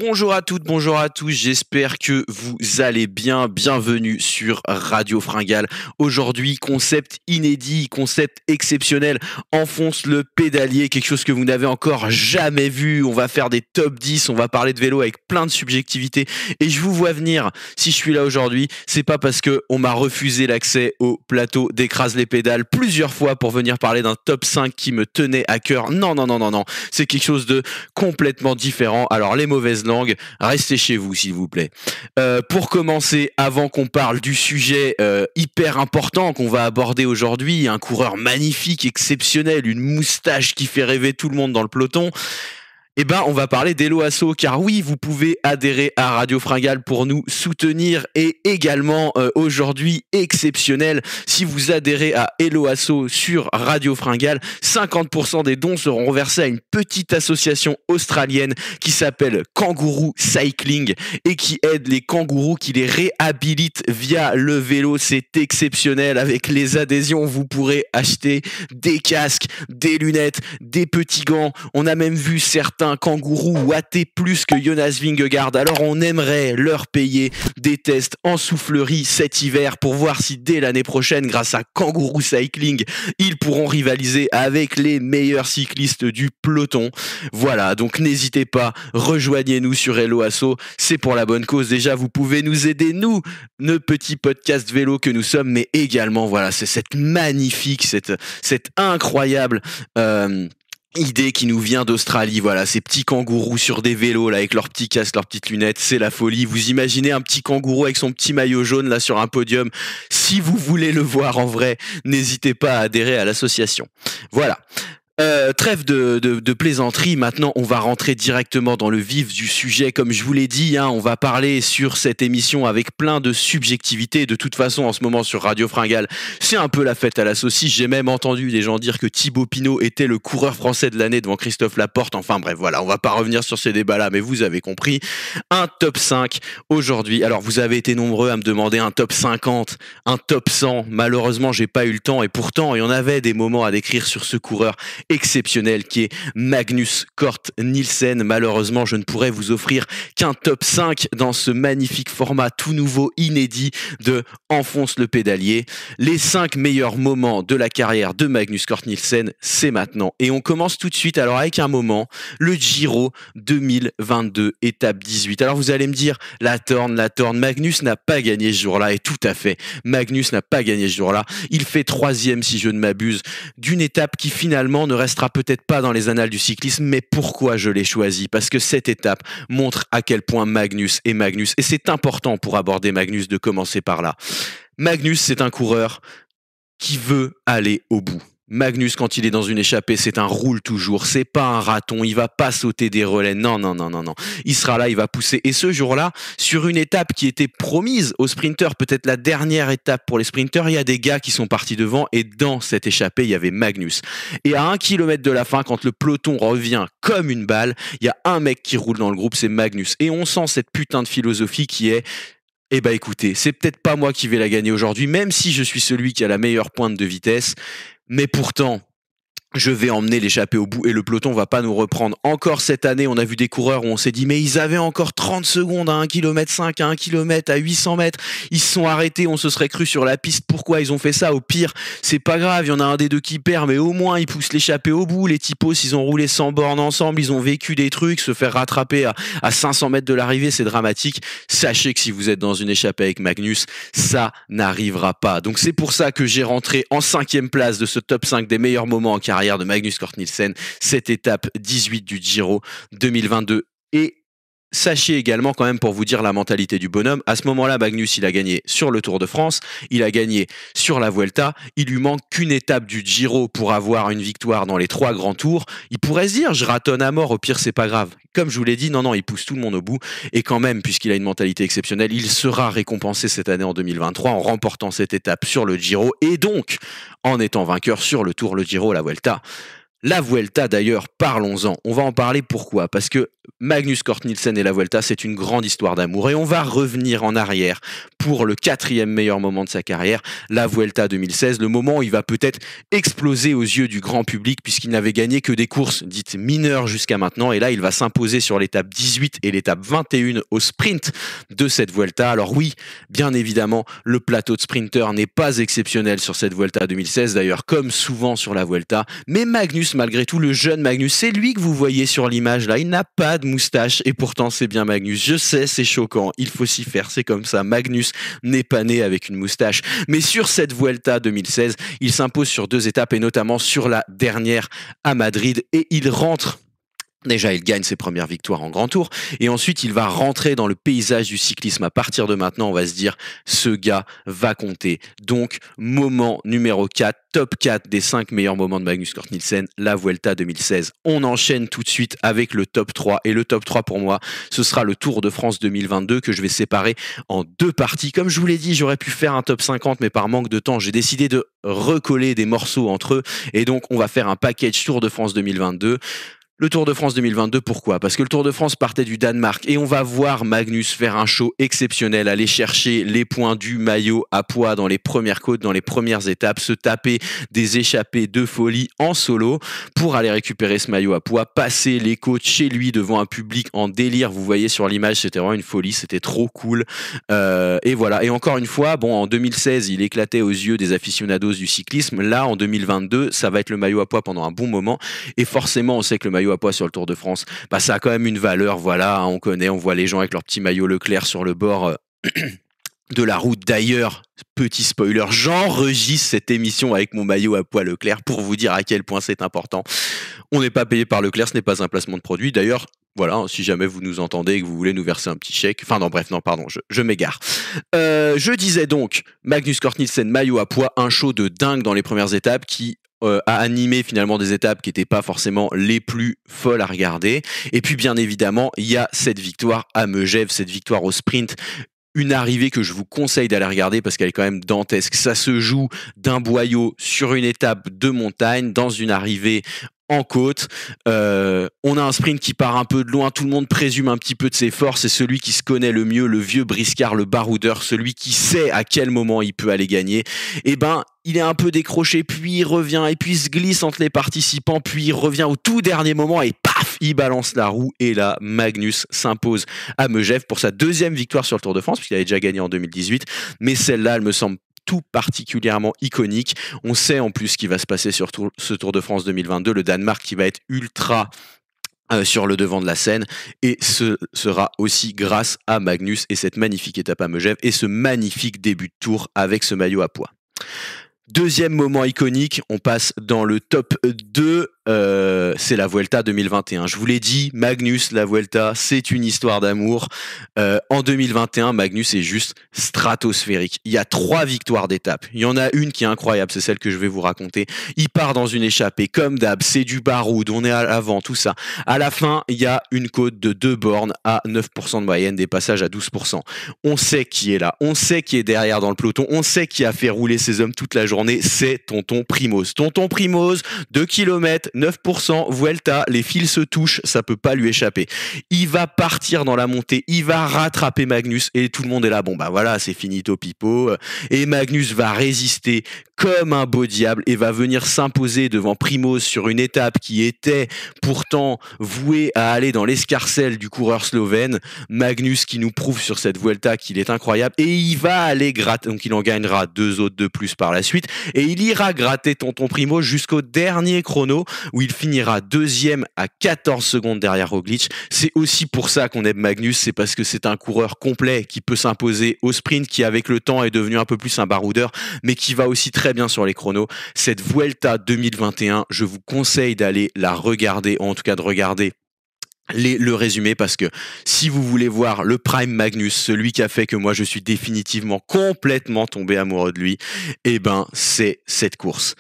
Bonjour à toutes, bonjour à tous, j'espère que vous allez bien. Bienvenue sur Radio Fringale. Aujourd'hui, concept inédit, concept exceptionnel. Enfonce le pédalier, quelque chose que vous n'avez encore jamais vu. On va faire des top 10, on va parler de vélo avec plein de subjectivité. Et je vous vois venir, si je suis là aujourd'hui, c'est pas parce que on m'a refusé l'accès au plateau d'Écrase les pédales plusieurs fois pour venir parler d'un top 5 qui me tenait à cœur. Non, non, non, non, non. C'est quelque chose de complètement différent. Alors les mauvaises langues, restez chez vous s'il vous plaît. Pour commencer, avant qu'on parle du sujet hyper important qu'on va aborder aujourd'hui, un coureur magnifique, exceptionnel, une moustache qui fait rêver tout le monde dans le peloton, eh ben, on va parler d'Hello Asso, car oui, vous pouvez adhérer à Radio Fringale pour nous soutenir et également aujourd'hui exceptionnel, si vous adhérez à Hello Asso sur Radio Fringale, 50% des dons seront reversés à une petite association australienne qui s'appelle Kangourou Cycling et qui aide les kangourous, qui les réhabilite via le vélo. C'est exceptionnel. Avec les adhésions, vous pourrez acheter des casques, des lunettes, des petits gants. On a même vu certains kangourous ouatés plus que Jonas Vingegaard. Alors on aimerait leur payer des tests en soufflerie cet hiver pour voir si dès l'année prochaine, grâce à Kangourou Cycling, ils pourront rivaliser avec les meilleurs cyclistes du peloton. Voilà, donc n'hésitez pas, rejoignez-nous sur Hello Asso, c'est pour la bonne cause. Déjà, vous pouvez nous aider, nous, nos petits podcasts vélo que nous sommes, mais également, voilà, c'est cette magnifique, cette incroyable idée qui nous vient d'Australie. Voilà, ces petits kangourous sur des vélos là, avec leurs petits casques, leurs petites lunettes, c'est la folie. Vous imaginez un petit kangourou avec son petit maillot jaune là sur un podium. Si vous voulez le voir en vrai, n'hésitez pas à adhérer à l'association. Voilà. Trêve de plaisanterie, maintenant on va rentrer directement dans le vif du sujet. Comme je vous l'ai dit, on va parler sur cette émission avec plein de subjectivité. De toute façon, en ce moment sur Radio Fringale, c'est un peu la fête à la saucisse. J'ai même entendu des gens dire que Thibaut Pinot était le coureur français de l'année devant Christophe Laporte. Enfin bref, voilà, on va pas revenir sur ces débats-là, mais vous avez compris. Un top 5 aujourd'hui. Alors vous avez été nombreux à me demander un top 50, un top 100. Malheureusement, j'ai pas eu le temps, et pourtant il y en avait des moments à décrire sur ce coureur exceptionnel qui est Magnus Cort Nielsen. Malheureusement, je ne pourrais vous offrir qu'un top 5 dans ce magnifique format tout nouveau, inédit de Enfonce le pédalier. Les 5 meilleurs moments de la carrière de Magnus Cort Nielsen, c'est maintenant. Et on commence tout de suite alors avec un moment, le Giro 2022, étape 18. Alors vous allez me dire, la Torne, Magnus n'a pas gagné ce jour-là, et tout à fait, Magnus n'a pas gagné ce jour-là. Il fait 3e, si je ne m'abuse, d'une étape qui finalement ne restera peut-être pas dans les annales du cyclisme, mais pourquoi je l'ai choisi? Parce que cette étape montre à quel point Magnus est Magnus, et c'est important pour aborder Magnus de commencer par là. Magnus, c'est un coureur qui veut aller au bout. Magnus, quand il est dans une échappée, c'est un roule toujours, c'est pas un raton, il va pas sauter des relais, non, non, non, non, non. Il sera là, il va pousser. Et ce jour-là, sur une étape qui était promise aux sprinteurs, peut-être la dernière étape pour les sprinteurs, il y a des gars qui sont partis devant, et dans cette échappée, il y avait Magnus. Et à 1 kilomètre de la fin, quand le peloton revient comme une balle, il y a un mec qui roule dans le groupe, c'est Magnus. Et on sent cette putain de philosophie qui est: eh ben écoutez, c'est peut-être pas moi qui vais la gagner aujourd'hui, même si je suis celui qui a la meilleure pointe de vitesse, mais pourtant, je vais emmener l'échappée au bout et le peloton va pas nous reprendre. Encore cette année, on a vu des coureurs où on s'est dit mais ils avaient encore 30 secondes à 1,5 km, à 1 km, à 800 mètres. Ils se sont arrêtés, on se serait cru sur la piste. Pourquoi ils ont fait ça? Au pire, c'est pas grave, il y en a un des deux qui perd, mais au moins ils poussent l'échappée au bout. Les typos, ils ont roulé 100 bornes ensemble, ils ont vécu des trucs. Se faire rattraper à 500 mètres de l'arrivée, c'est dramatique. Sachez que si vous êtes dans une échappée avec Magnus, ça n'arrivera pas. Donc c'est pour ça que j'ai rentré en 5e place de ce top 5 des meilleurs moments en carrière de Magnus Cort Nielsen, cette étape 18 du Giro 2022. Et sachez également, quand même, pour vous dire la mentalité du bonhomme, à ce moment-là, Magnus, il a gagné sur le Tour de France, il a gagné sur la Vuelta, il lui manque qu'une étape du Giro pour avoir une victoire dans les 3 grands tours. Il pourrait se dire, je ratonne à mort, au pire, c'est pas grave. Comme je vous l'ai dit, non, il pousse tout le monde au bout, et quand même, puisqu'il a une mentalité exceptionnelle, il sera récompensé cette année en 2023 en remportant cette étape sur le Giro, et donc en étant vainqueur sur le Tour, le Giro, la Vuelta. La Vuelta d'ailleurs, parlons-en. On va en parler pourquoi? Parce que Magnus Cort Nielsen et la Vuelta, c'est une grande histoire d'amour. Et on va revenir en arrière pour le 4e meilleur moment de sa carrière, la Vuelta 2016, le moment où il va peut-être exploser aux yeux du grand public puisqu'il n'avait gagné que des courses dites mineures jusqu'à maintenant. Et là, il va s'imposer sur l'étape 18 et l'étape 21 au sprint de cette Vuelta. Alors oui, bien évidemment, le plateau de sprinter n'est pas exceptionnel sur cette Vuelta 2016, d'ailleurs comme souvent sur la Vuelta. Mais Magnus, malgré tout, le jeune Magnus, c'est lui que vous voyez sur l'image là, il n'a pas de moustache et pourtant c'est bien Magnus. Je sais, c'est choquant, il faut s'y faire, c'est comme ça. Magnus n'est pas né avec une moustache. Mais sur cette Vuelta 2016, il s'impose sur 2 étapes et notamment sur la dernière à Madrid et il rentre. Déjà, il gagne ses premières victoires en grand tour et ensuite il va rentrer dans le paysage du cyclisme. À partir de maintenant, on va se dire, ce gars va compter. Donc, moment numéro 4, top 4 des 5 meilleurs moments de Magnus Cort Nielsen, la Vuelta 2016. On enchaîne tout de suite avec le top 3 et le top 3 pour moi, ce sera le Tour de France 2022 que je vais séparer en 2 parties. Comme je vous l'ai dit, j'aurais pu faire un top 50 mais par manque de temps, j'ai décidé de recoller des morceaux entre eux et donc on va faire un package Tour de France 2022. Le Tour de France 2022, pourquoi? Parce que le Tour de France partait du Danemark et on va voir Magnus faire un show exceptionnel, aller chercher les points du maillot à poids dans les premières côtes, dans les premières étapes, se taper des échappées de folie en solo pour aller récupérer ce maillot à poids, passer les côtes chez lui devant un public en délire. Vous voyez sur l'image, c'était vraiment une folie, c'était trop cool. Et voilà. Et encore une fois, bon, en 2016, il éclatait aux yeux des aficionados du cyclisme. Là, en 2022, ça va être le maillot à poids pendant un bon moment. Et forcément, on sait que le maillot à poids sur le Tour de France, bah ça a quand même une valeur, voilà, on connaît, on voit les gens avec leur petit maillot Leclerc sur le bord de la route. D'ailleurs, petit spoiler, j'enregistre cette émission avec mon maillot à poids Leclerc pour vous dire à quel point c'est important. On n'est pas payé par Leclerc, ce n'est pas un placement de produit. D'ailleurs, voilà, si jamais vous nous entendez et que vous voulez nous verser un petit chèque. Enfin non, bref, non, pardon, je m'égare. Je disais donc, Magnus Cort Nielsen, maillot à poids, un show de dingue dans les premières étapes qui a animé finalement des étapes qui n'étaient pas forcément les plus folles à regarder. Et puis bien évidemment, il y a cette victoire à Megève, cette victoire au sprint. Une arrivée que je vous conseille d'aller regarder parce qu'elle est quand même dantesque. Ça se joue d'un boyau sur une étape de montagne, dans une arrivée en côte. On a un sprint qui part un peu de loin, tout le monde présume un petit peu de ses forces, et celui qui se connaît le mieux, le vieux briscard, le baroudeur, celui qui sait à quel moment il peut aller gagner, et ben il est un peu décroché, puis il revient, et puis il se glisse entre les participants, puis il revient au tout dernier moment, et paf, il balance la roue, et là, Magnus s'impose à Megève pour sa 2e victoire sur le Tour de France, puisqu'il avait déjà gagné en 2018, mais celle-là, elle me semble tout particulièrement iconique. On sait en plus ce qui va se passer sur ce Tour de France 2022, le Danemark qui va être ultra sur le devant de la scène, et ce sera aussi grâce à Magnus et cette magnifique étape à Megève et ce magnifique début de tour avec ce maillot à poids. 2e moment iconique, on passe dans le top 2, c'est la Vuelta 2021. Je vous l'ai dit, Magnus, la Vuelta, c'est une histoire d'amour. En 2021, Magnus est juste stratosphérique. Il y a 3 victoires d'étape. Il y en a une qui est incroyable, c'est celle que je vais vous raconter. Il part dans une échappée, comme d'hab, c'est du baroud, on est à l'avant, tout ça. À la fin, il y a une côte de 2 bornes à 9% de moyenne, des passages à 12%. On sait qui est là, on sait qui est derrière dans le peloton, on sait qui a fait rouler ses hommes toute la journée, c'est Tonton Primoz. Tonton Primoz, 2 km, 9%, Vuelta, les fils se touchent, ça peut pas lui échapper. Il va partir dans la montée, il va rattraper Magnus et tout le monde est là, bon bah voilà, c'est finito pipo. Et Magnus va résister comme un beau diable et va venir s'imposer devant Primoz sur une étape qui était pourtant vouée à aller dans l'escarcelle du coureur slovène. Magnus qui nous prouve sur cette Vuelta qu'il est incroyable et il va aller gratter, donc il en gagnera 2 autres de plus par la suite et il ira gratter Tonton Primoz jusqu'au dernier chrono où il finira 2e à 14 secondes derrière Roglic. C'est aussi pour ça qu'on aime Magnus, c'est parce que c'est un coureur complet qui peut s'imposer au sprint, qui avec le temps est devenu un peu plus un baroudeur, mais qui va aussi très bien sur les chronos. Cette Vuelta 2021, je vous conseille d'aller la regarder, ou en tout cas de regarder le résumé, parce que si vous voulez voir le prime Magnus, celui qui a fait que moi je suis définitivement complètement tombé amoureux de lui, eh ben c'est cette course.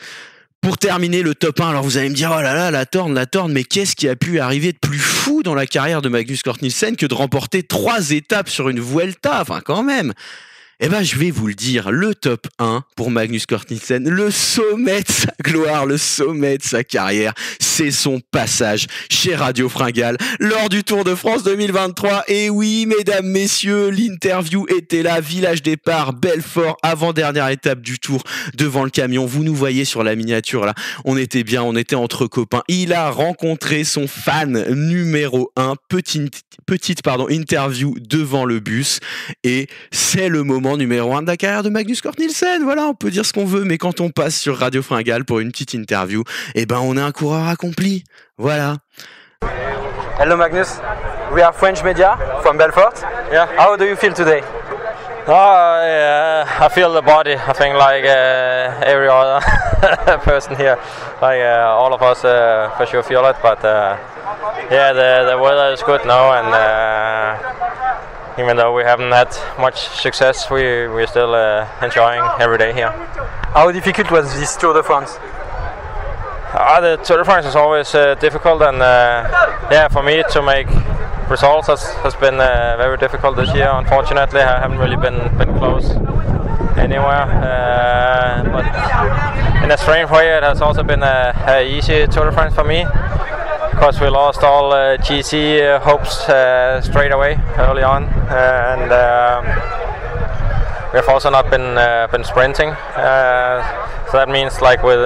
Pour terminer le top 1, alors vous allez me dire, oh là là, la torne, mais qu'est-ce qui a pu arriver de plus fou dans la carrière de Magnus Cort Nielsen que de remporter 3 étapes sur une Vuelta, enfin quand même. Eh ben, je vais vous le dire, le top 1 pour Magnus Cort Nielsen, le sommet de sa gloire, le sommet de sa carrière, c'est son passage chez Radio Fringale lors du Tour de France 2023. Et oui, mesdames, messieurs, l'interview était là, village départ, Belfort, avant-dernière étape du Tour, devant le camion. Vous nous voyez sur la miniature là, on était bien, on était entre copains. Il a rencontré son fan numéro 1, petite interview devant le bus, et c'est le moment numéro 1 de la carrière de Magnus Cort Nielsen. Voilà, on peut dire ce qu'on veut, mais quand on passe sur Radio Fringale pour une petite interview, eh ben on est un coureur accompli. Voilà. Hello Magnus, we are French media from Belfort. Yeah. How do you feel today? I feel the body. I think like every other person here, like all of us for sure feel it. But yeah, the weather is good now, and even though we haven't had much success, we're still enjoying every day here. How difficult was this Tour de France? The Tour de France is always difficult, and yeah, for me to make results has been very difficult this year. Unfortunately, I haven't really been close anywhere. But in a strange way, it has also been a easy Tour de France for me, because we lost all GC hopes straight away early on, and we have also not been sprinting. So that means, like, with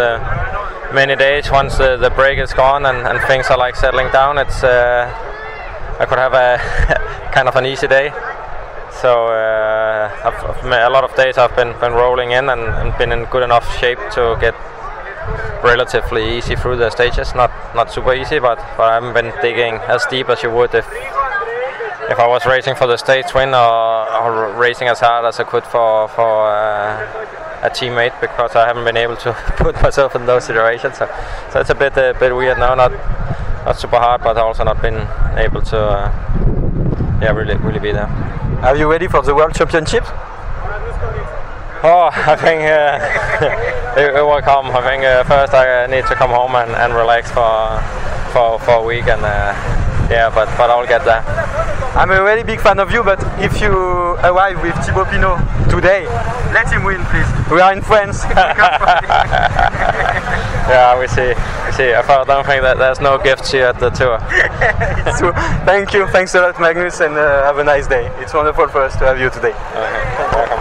many days, once the break is gone and things are like settling down, it's I could have a kind of an easy day. So a lot of days I've been rolling in and been in good enough shape to get relatively easy through the stages. Not super easy, but I haven't been digging as deep as you would if I was racing for the stage win or racing as hard as I could for a teammate, because I haven't been able to put myself in those situations. So it's a bit weird now. Not super hard, but also not been able to really be there. Are you ready for the World Championship? Oh, I think it will come. I think first I need to come home and relax for a week, and but I'll get there. I'm a really big fan of you, but if you arrive with Thibaut Pinot today, let him win, please. We are in France. Yeah, we see. I don't think that there's no gifts here at the tour. So, thank you. Thanks a lot, Magnus, and have a nice day. It's wonderful for us to have you today. Welcome.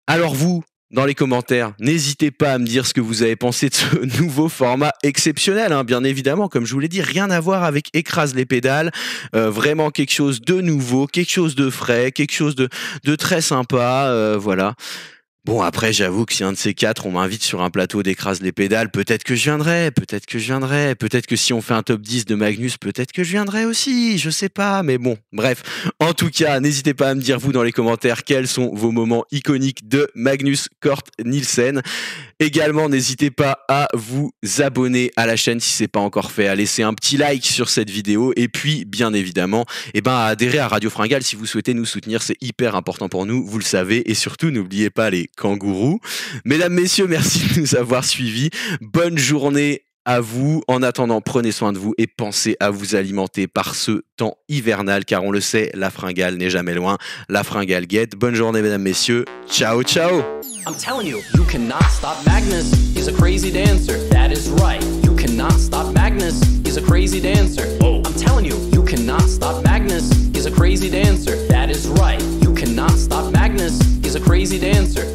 Alors vous, dans les commentaires, n'hésitez pas à me dire ce que vous avez pensé de ce nouveau format exceptionnel, hein, bien évidemment, comme je vous l'ai dit, rien à voir avec Écrase les pédales, vraiment quelque chose de nouveau, quelque chose de frais, quelque chose de très sympa, voilà. Bon, après, j'avoue que si un de ces quatre, on m'invite sur un plateau d'Écrase les pédales, peut-être que je viendrai, peut-être que si on fait un top 10 de Magnus, peut-être que je viendrai aussi, je sais pas, mais bon, bref. En tout cas, n'hésitez pas à me dire, vous, dans les commentaires, quels sont vos moments iconiques de Magnus Cort Nielsen. Également, n'hésitez pas à vous abonner à la chaîne si c'est pas encore fait, à laisser un petit like sur cette vidéo, et puis, bien évidemment, à adhérer à Radio Fringale si vous souhaitez nous soutenir, c'est hyper important pour nous, vous le savez, et surtout, n'oubliez pas les kangourous. Mesdames, messieurs, merci de nous avoir suivis. Bonne journée à vous. En attendant, prenez soin de vous et pensez à vous alimenter par ce temps hivernal, car on le sait, la fringale n'est jamais loin. La fringale guette. Bonne journée, mesdames, messieurs. Ciao, ciao. I'm telling you, you cannot stop Magnus. He's a crazy dancer. That is right. You cannot stop Magnus. He's a crazy dancer. Oh, I'm telling you, you cannot stop Magnus. He's a crazy dancer. That is right. You cannot stop Magnus. He's a crazy dancer.